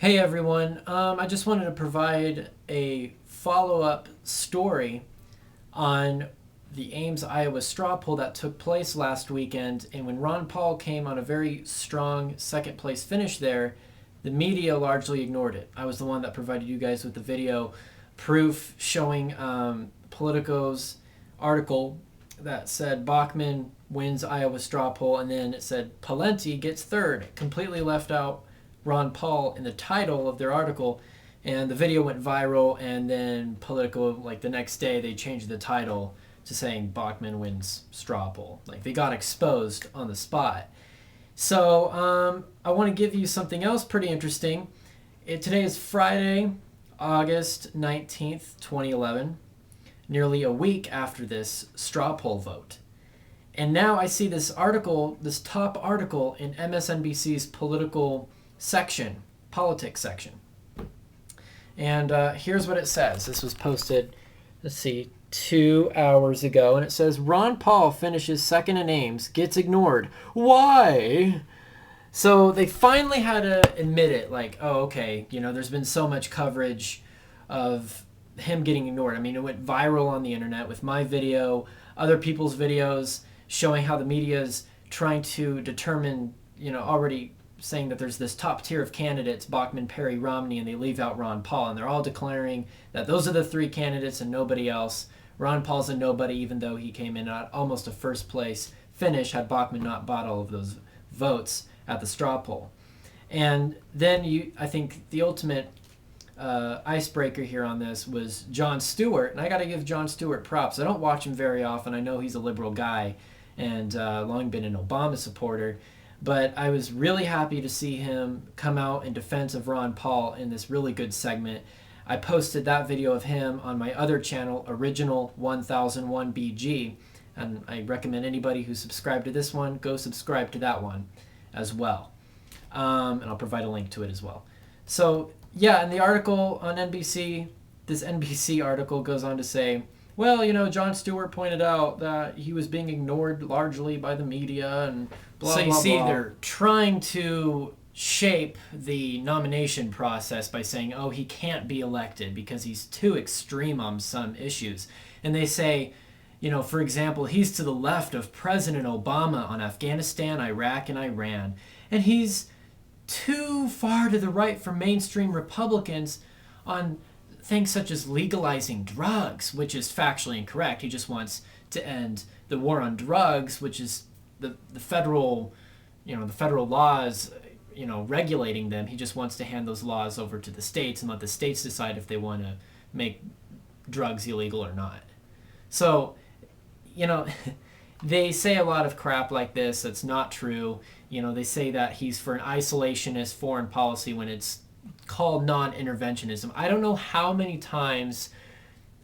Hey everyone, I just wanted to provide a follow-up story on the Ames, Iowa straw poll that took place last weekend. And when Ron Paul came on a very strong second place finish there, the media largely ignored it. I was the one that provided you guys with the video proof showing Politico's article that said Bachmann wins Iowa straw poll, and then it said Pawlenty gets third. It completely left out Ron Paul in the title of their article, and the video went viral. And then Politico, like the next day, they changed the title to saying Bachmann wins straw poll. Like, they got exposed on the spot. So I want to give you something else pretty interesting. Today is Friday, August 19th, 2011, nearly a week after this straw poll vote. And now I see this article, this top article in MSNBC's politics section. And here's what it says. This was posted, let's see, 2 hours ago. And it says, Ron Paul finishes second in Ames, gets ignored. Why? So they finally had to admit it. Like, oh, okay, there's been so much coverage of him getting ignored. I mean, it went viral on the internet with my video, other people's videos, showing how the media is trying to determine, already saying that there's this top tier of candidates, Bachmann, Perry, Romney, and they leave out Ron Paul. And they're all declaring that those are the three candidates and nobody else. Ron Paul's a nobody, even though he came in at almost a first place finish had Bachmann not bought all of those votes at the straw poll. And then I think the ultimate icebreaker here on this was Jon Stewart. And I got to give Jon Stewart props. I don't watch him very often. I know he's a liberal guy and long been an Obama supporter. But I was really happy to see him come out in defense of Ron Paul in this really good segment. I posted that video of him on my other channel, Original 1001BG, and I recommend anybody who's subscribed to this one, go subscribe to that one as well. And I'll provide a link to it as well. So, yeah, in the article on NBC, this NBC article goes on to say, well, Jon Stewart pointed out that he was being ignored largely by the media and blah, blah, blah. So you see, they're trying to shape the nomination process by saying, oh, he can't be elected because he's too extreme on some issues. And they say, for example, he's to the left of President Obama on Afghanistan, Iraq, and Iran. And he's too far to the right for mainstream Republicans on things such as legalizing drugs, which is factually incorrect. He just wants to end the war on drugs, which is the federal, the federal laws, regulating them. He just wants to hand those laws over to the states and let the states decide if they want to make drugs illegal or not. So, they say a lot of crap like this that's not true. They say that he's for an isolationist foreign policy when it's called non-interventionism. I don't know how many times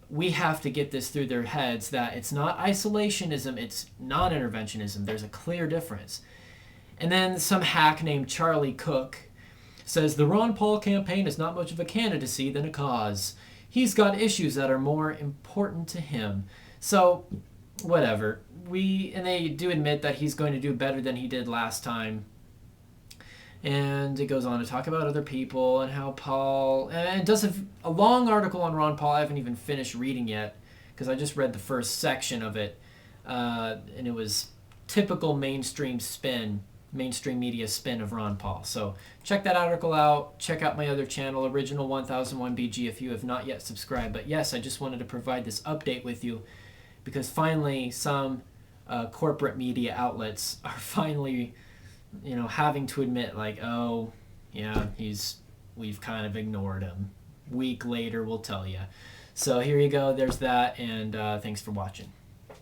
we have to get this through their heads that it's not isolationism, it's non-interventionism. There's a clear difference. And then some hack named Charlie Cook says the Ron Paul campaign is not much of a candidacy than a cause. He's got issues that are more important to him. So, whatever. And they do admit that he's going to do better than he did last time. And it goes on to talk about other people and how Paul, and it does a long article on Ron Paul I haven't even finished reading yet because I just read the first section of it, and it was typical mainstream media spin of Ron Paul. So check that article out. Check out my other channel, Original 1001BG, if you have not yet subscribed. But yes, I just wanted to provide this update with you because finally some corporate media outlets are finally having to admit, like, oh, yeah, we've kind of ignored him. Week later, we'll tell you. So here you go. There's that, and thanks for watching.